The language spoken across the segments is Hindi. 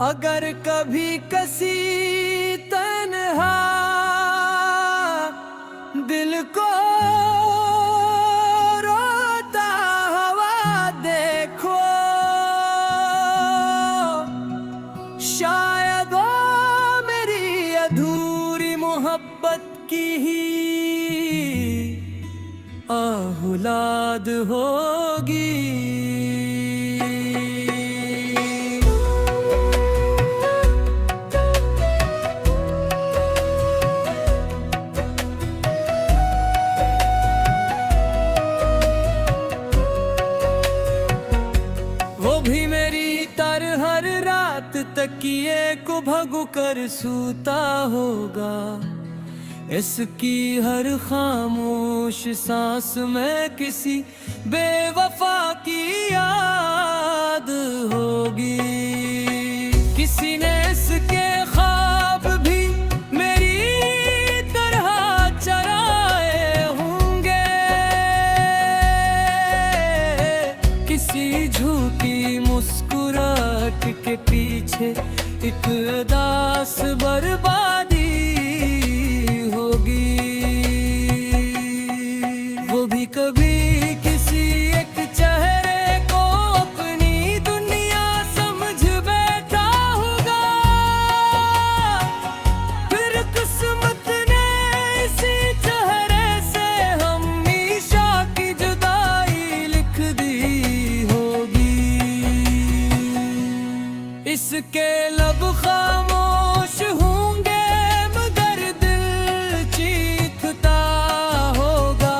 अगर कभी कसी तन्हा दिल को रोता हुआ देखो, शायद वो मेरी अधूरी मोहब्बत की ही औलाद होगी। वो भी मेरी तरह हर रात तकिए को भगू कर सूता होगा। इसकी हर खामोश सांस में किसी बेवफा की याद होगी। किसी ने इसके ख्वाब भी मेरी तरह चराए होंगे। किसी झूठी मुस्कुराहट के पीछे एक उदास बर्बादी होगी। वो भी कभी किसी एक चेहरे को अपनी दुनिया समझ बैठा होगा। फिर किस्मत ने इसी चेहरे से हमेशा की जुदाई लिख दी होगी। इसके लब खामोश होंगे मगर दिल चीखता होगा।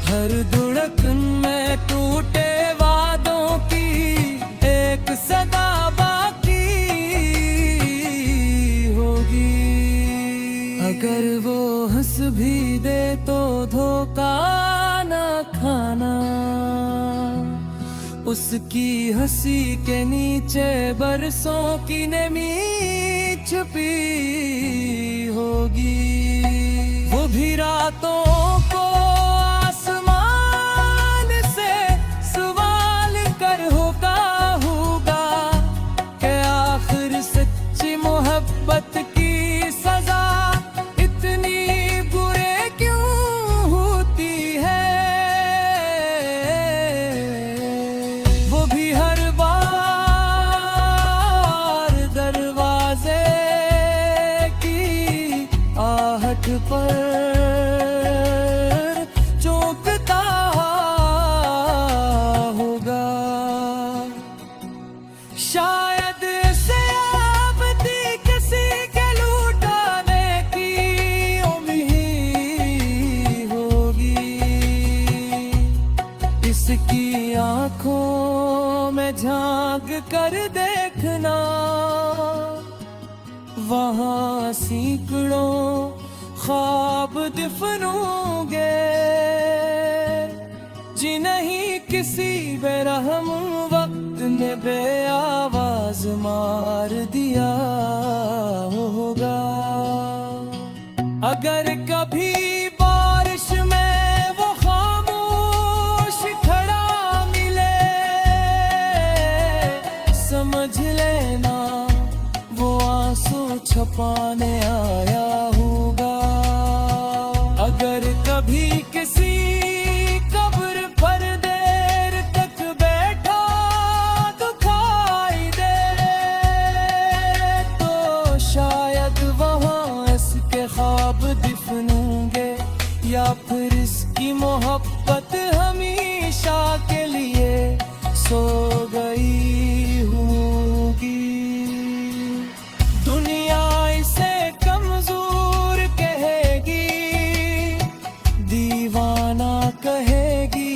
हर धड़कन में टूटे वादों की एक सदा बाकी होगी। अगर वो हंस भी दे तो धोखा न खाना। उसकी हंसी के नीचे बरसों की नमी छुपी होगी। वो भी रातों को आसमान से सवाल कर होगा कि आखिर सच्ची मोहब्बत की सजा इतनी बुरे क्यों होती है। वो भी हर बार दरवाजे की आहट पर चौंकता होगा। शायद इसे अब थी किसी के लुटाने की उम्मीद होगी। इसकी आंखों में झांक कर देखना, वहाँ सैकड़ों ख्वाब दफनोंगे जिन्हें किसी बेरहम वक्त ने बेआवाज मार दिया होगा। अगर कभी बारिश में वो खामोश खड़ा मिले, समझ लेना वो आंसू छुपाने आया होगा। अगर कभी किसी कब्र पर देर तक बैठा दिखाई दे तो शायद वहाँ इसके ख्वाब दफनूंगे या फिर इसकी मोहब्बत हमेशा के लिए सो गई होगी। दुनिया इसे कमजोर कहेगी, दीवाना कहेगी,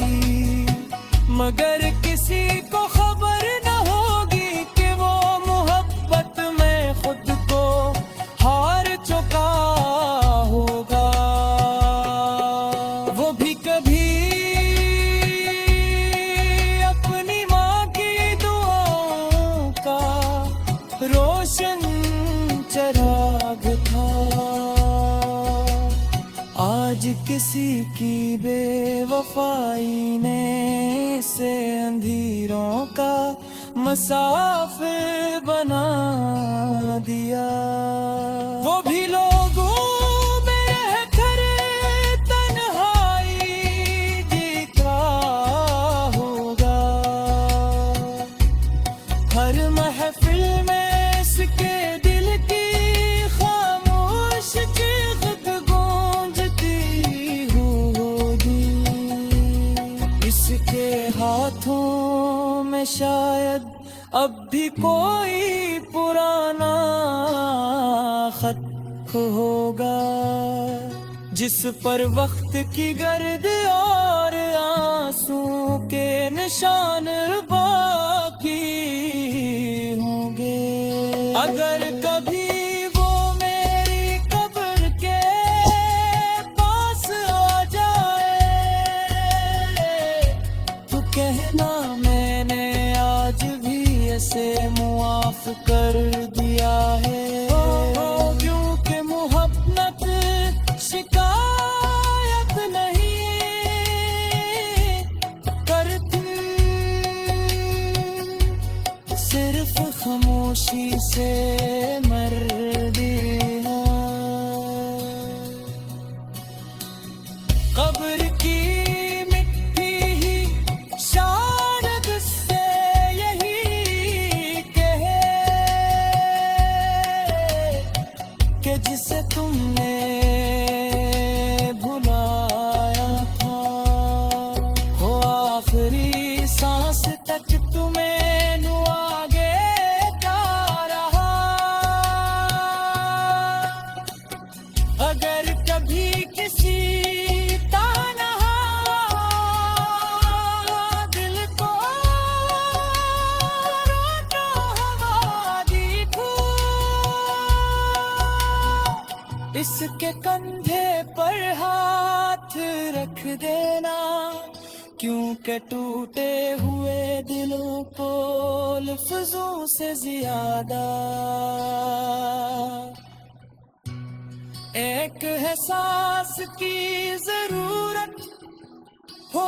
मगर किसी को खबर न होगी कि वो मोहब्बत में खुद को हार चुका होगा। वो भी कभी किसी की बेवफाई ने से अंधेरों का मुसाफिर बना दिया। वो भी लोगों में रहकर तन्हाई जीता होगा। हर महफिल में इसके दिल की खामोश चीख गूंजती होगी। इसके हाथों में शायद अब भी कोई पुराना खत होगा, जिस पर वक्त की गर्द और आंसू के निशान बाकी होंगे। अगर कभी वो मेरी कब्र के पास आ जाए तो कहना मैंने आज भी ऐसे मुआफ कर दिया है। क्योंकि मोहब्बत शिकायत नहीं करती, सिर्फ खामोशी से मर्दी है। कब्र की मिट्टी ही शायद से यही कहे कि जिसे तुमने भुलाया था, वो आखिरी सांस तक तुम्हें नु आगे जा रहा। अगर कभी किसी तानहा दिल को रोता हवा दिखूं, इसके कंधे पर हाथ रख देना। क्योंकि टूटे हुए दिलों को लफ्जों से ज्यादा एक एहसास की जरूरत हो